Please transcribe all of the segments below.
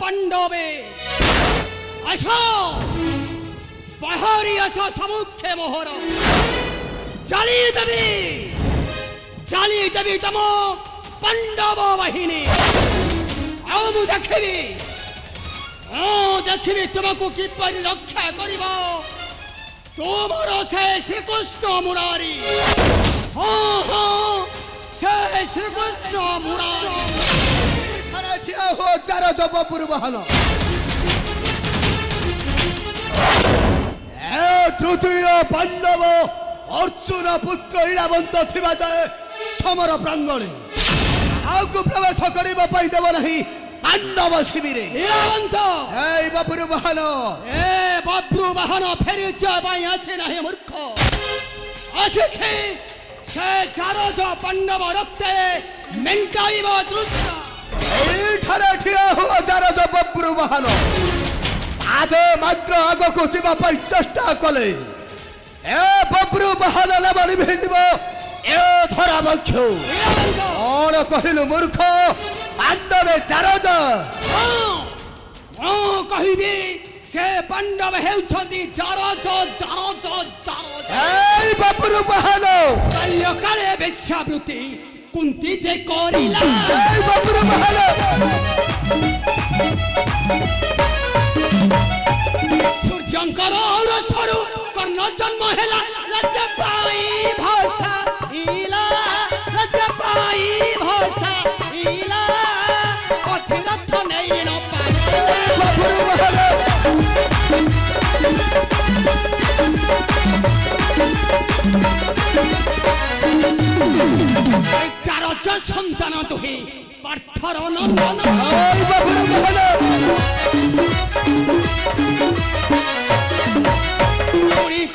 पांडवे आशा बाहरी आशा सम्मुखे मोहर जाली देवी तम पांडव बाहिनी देखी तुमको किपर रक्षा कर तुमर से श्रीकृष्ण मुरारी हाँ हाँ से श्रीकृष्ण मुरारी चार जपपुर बहन तृतीय पांडव अर्जुन पुत्र इलावंत थिबा जाए समर प्रांगणे आगु प्रवेश करिबा पाई देव नहीं पांडव शिविरे इलावंत ए बब्रु बहन फेरी जाबाई आछे नाही मूर्ख आछे से चारो जो पांडव रक्ते मेंटाइबा दृष्टा ए ठरे ठिया हो चारो जो बब्रु बहन आगे मात्र आग को जीवा पाई चेष्टा कले ए बब्रु बहन लेबली भेजिबो ए धरा बक्षु कौन कहिलु मूर्ख पांडवे चारज कहबी से पांडव हेउछंती चारज ए बब्रु बहन कल्य काले वेश्यावृत्ति कुंती जे करिला ए बब्रु बहन सूर्यंकर और सरू कर्ण जन्म हेला लज्जा पाई भाषा इला लज्जा पाई भाषा इला अतिरथ नहीं न पाई बब्रु बहन चारज संतान तुही पार्थर नंदन ए बब्रु बहन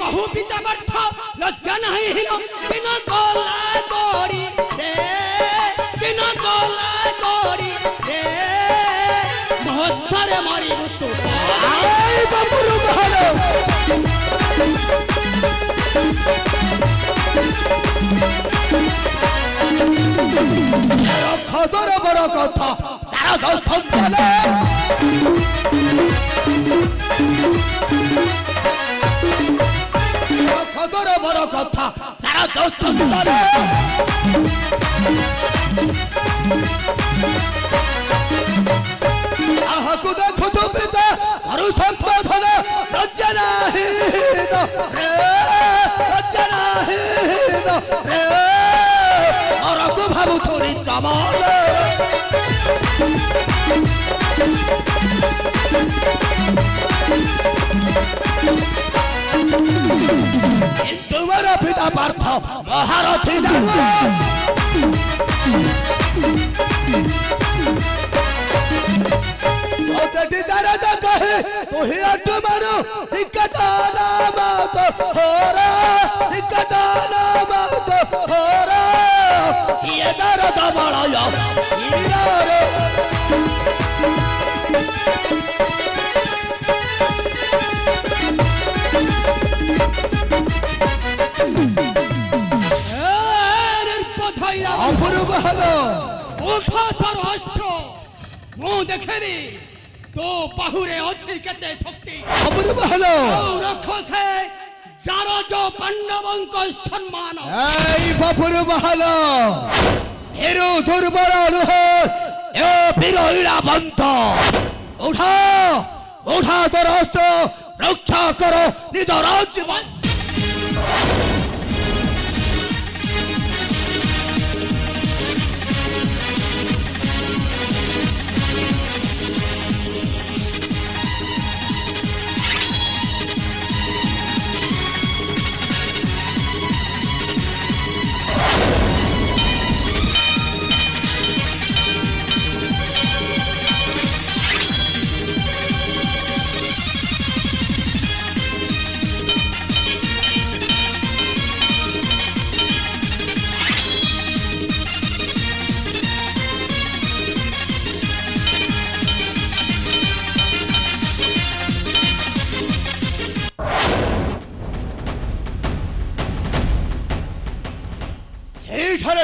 कहू पिता पार्थ लज्जा नहीं हिलो बिना गला गोरी रे बिना गला गोरी रे महस्तर मारी तू ए बब्रु बहन खदर बड़ कथा चार जो संतान खदर बड़ कथा चार जो संतान आहकु देखु तो पिता हरु संबोधन लज्जा नाहीन रे लज्जा नाहीन रे अरकु भाबु थोरी चमल तुम्हारा पिता पार्थ महारथी कहे तो ही अट मारो जाना मत होरा जाना मत होरा ये दर्द बड़ा अपूर्व हलो उठा तर अस्त्र मु देखेनी तो बाहुरे अच्छी केते शक्ति अपूर्व हलो रख से चारो जो पांडवों को सम्मान ए अपूर्व हलो हेरो दुर्बल नुह ए वीरईला बंत उठा उठा तर अस्त्र रक्षा करो निज राज्य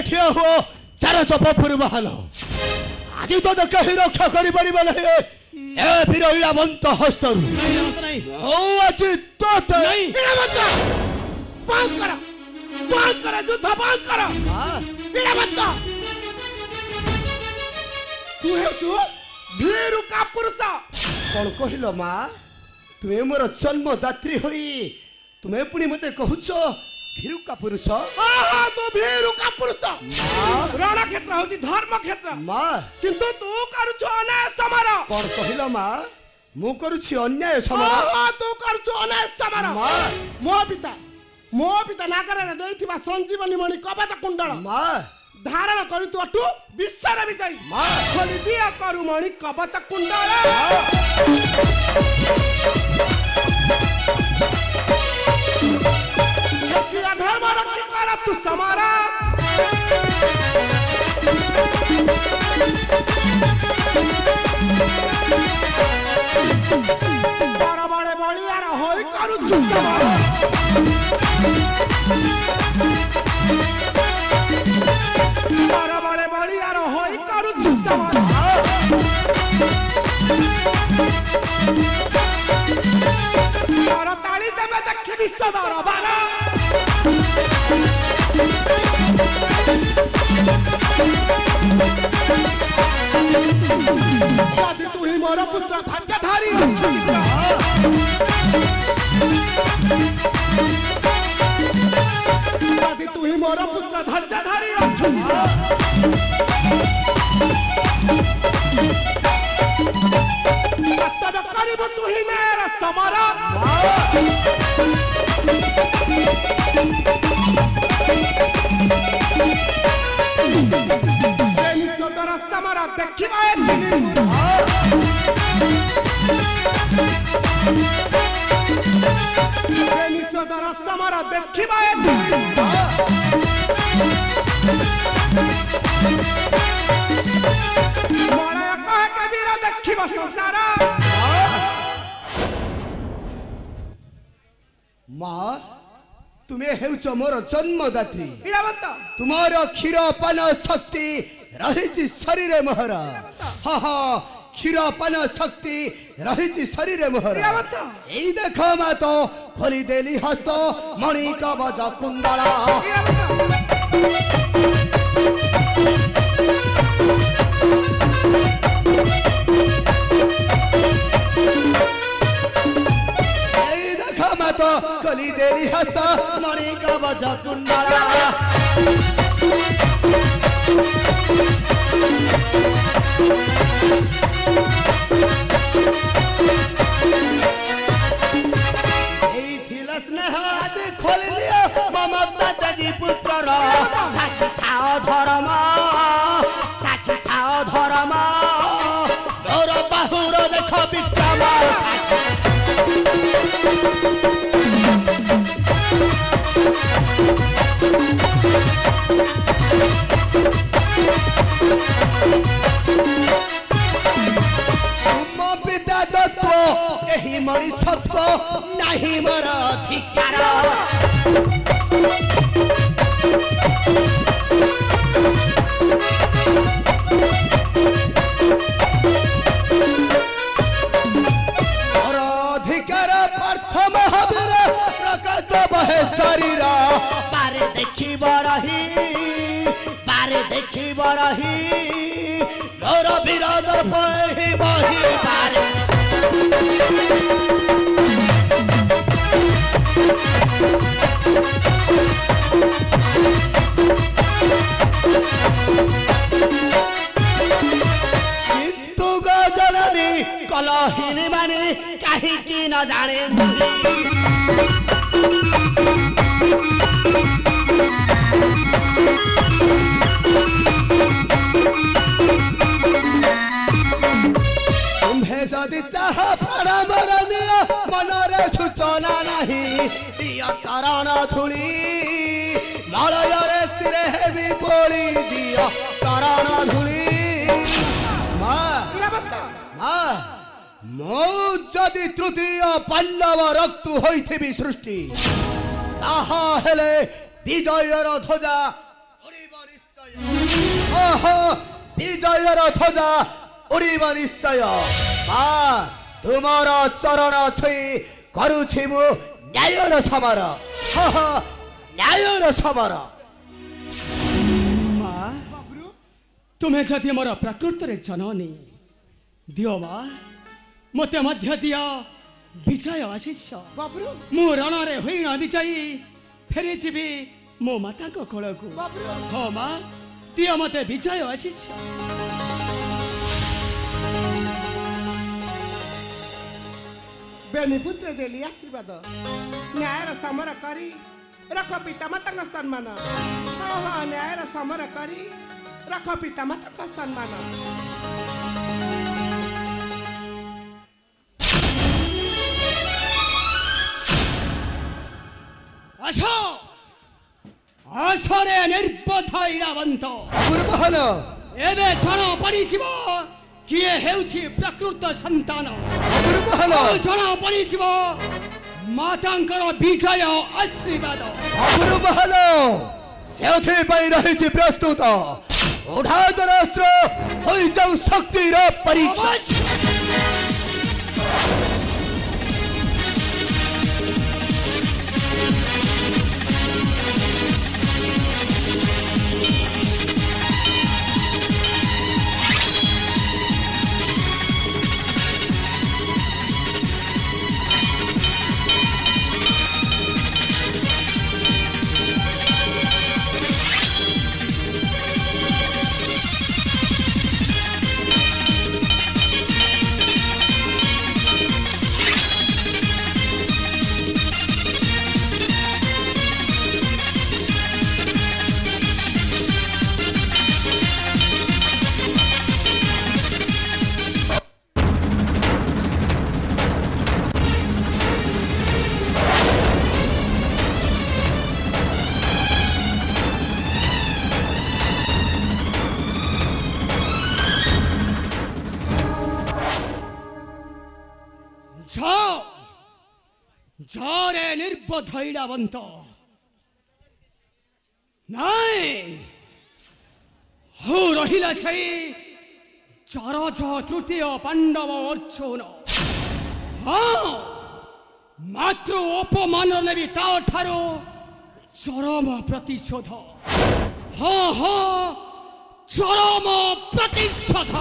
ठिया हुआ चार चपपुर महल आज तो कहीं रक्षा कर ଏ ବୀର ଇଳାବନ୍ତ ହସ୍ତରୁ नहीं ମୁଁ ଆଜି ତୋତେ नहीं ଇଳାବନ୍ତ ବନ୍ଦ କର ଯୁଦ୍ଧ ବନ୍ଦ କର ଇଳାବନ୍ତ ତୁ ହେଉଛୁ ଭୀରୁ କାପୁରୁଷ କଣ କହିଲ ମା ତୁମେ ମୋର ଜନ୍ମଦାତ୍ରୀ ହୋଇ ତୁମେ ପୁଣି ମତେ କହୁଛ ଭୀରୁକା ପୁରୁଷ ତୁ ଭୀରୁ କାପୁରୁଷ ରଣକ୍ଷେତ୍ର ହଉଛି ଧର୍ମ କ୍ଷେତ୍ର ମା କିନ୍ତୁ ତୁ କରୁଛୁ ଅନ୍ୟାୟ ସମର କଣ କହିଲ ମା ମୁଁ କରୁଛି ଅନ୍ୟାୟ ସମର ତୁ କରୁଛୁ ଅନ୍ୟାୟ ସମର ମା ମୋ ପିତା ନାଗରରେ ଦେଇଥିବା ସଞ୍ଜୀବନୀ ମଣି କବଚ କୁଣ୍ଡଳ ମା ଧାରଣ କରୁ ତୁ ଅଟୁ ବିଶ୍ୱର ବିଜୟୀ ମା ଖୋଲି ଦିଅ କରୁ ମଣି କବଚ କୁଣ୍ଡଳ ଧର୍ମ ରକ୍ଷା କର ତୁ ସମରା ବଳେ ବଳିଆର ହୋଇ କରୁଛୁ ବଳେ ବଳିଆର ହୋଇ କରୁଛୁ ତାଳି ଦେବେ ଦେଖି ବିଶ୍ୱ ଦରବାର ଯଦି ତୁ ହିଁ ମୋର ପୁତ୍ର ଭାଗ୍ୟଧାରୀ ଯଦି ତୁ ହିଁ ମୋର ପୁତ୍ର ଧୈର୍ଯ୍ୟଧାରୀ କର୍ତ୍ତବ୍ୟ କରିବୁ ତୁ ହିଁ ମୋର ସମର ସମର ଦେଖିବା ସମର ଦେଖିବା ମଳୟ କହ କବୀର ଦେଖିବ ସଂସାର ମା ତୁମେ ହେଉଛ ମୋର ଜନ୍ମଦାତ୍ରୀ ଇଳାବନ୍ତ ତୁମର କ୍ଷୀର ପାନ ଶକ୍ତି ରହିଛି ଶରୀରେ ମୋହର ହଁ ହଁ କ୍ଷୀର ପାନ ଶକ୍ତି ରହିଛି ଶରୀରେ ମୋହର ଏଇ ଦେଖ ମା ତ ଖୋଲିଦେଲି ହସ୍ତ ମଣି କବଚ କୁଣ୍ଡଳ ଏଇ ଦେଖ ମା ତ ଖୋଲିଦେଲି ହସ୍ତ ମଣି କବଚ କୁଣ୍ଡଳ এইଥିଲା স্নেহ আଜି খোলি লিও মমতা তেজি পুত্রর সাক্ষী থাও ধর্ম তোর বাহুর দেখ বিক্রম পিতা দত্ত এই মরি সত্য নাহি মর অধিকার অধিকার পার্থ মহাবীর প্রকাশ বহে শরীর পারে দেখিব রহি মোর বীর দর্প বহি পারে কিন্তু গজননী কলহিনী মানে কাহিকি ন জানে तुम्हे जदि चाह प्राण मरनिया मनरे सूचना नहीं दिया चरण धूली मलयरे सिरे हेबी बोली दिया चरण धूली मो जदि तृतीय पांडव रक्त होइथिबि सृष्टि ताहा हेले विजयर ध्वजा उड़िब निश्चय विजयर ध्वजा उड़िब निश्चय ମା ତୁମର ଚରଣ ଛୁଇଁ କରୁଛି ମୁଁ ନ୍ୟାୟର ସମର ନ୍ୟାୟର ସମର। ମା ତୁମେ ଯଦି ମୋର ପ୍ରକୃତରେ ଜନନୀ ଦିଅ ମା ମୋତେ ମଧ୍ୟ ଦିଅ ବିଜୟ ଆଶିଷ। ମୁଁ ରଣରେ ହୋଇନ ବିଜୟୀ ଫେରିଯିବି ମୋ ମାତାଙ୍କ କୋଳକୁ। ହଁ ମା ଦିଅ ମୋତେ ବିଜୟ ଆଶିଷ। ବେନିପୁତ୍ରେ ଦେଲି ଆଶୀର୍ବାଦ ନ୍ୟାୟର ସମର କରି ରଖ ପିତାମାତାଙ୍କ ସମ୍ମାନ। ହଁ ହଁ ନ୍ୟାୟର ସମର କରି ରଖ ପିତାମାତାଙ୍କ ସମ୍ମାନ। ଆସ ଆସରେ ନିର୍ବୋଧ ଇରାବନ୍ତ ପୂର୍ବହଲ ଏବେ ଜଣା ପଡ଼ିଯିବ କିଏ ହେଉଛି ପ୍ରକୃତ ସନ୍ତାନ। ପୂର୍ବହଲ ଜଣା ପଡ଼ିଯିବ ମାତାଙ୍କର ବିଜୟ ଆଶୀର୍ବାଦ। ପୂର୍ବହଲ ସେଥିପାଇଁ ରହିଛି ପ୍ରସ୍ତୁତ। ଉଠାଦରାସ୍ତ୍ର ହୋଇଯାଉ ଶକ୍ତିର ପରୀକ୍ଷା। ঝড়ে নির্বোধ ইরাবন্ত নাই হু রহিলা সেই চরজ তৃতীয় পাণ্ডব অর্জুন। হ্যাঁ মাত্র অপমান নেবি তাঠারু চরম প্রতিশোধ। হ্যাঁ হ্যাঁ চরম প্রতিশোধ।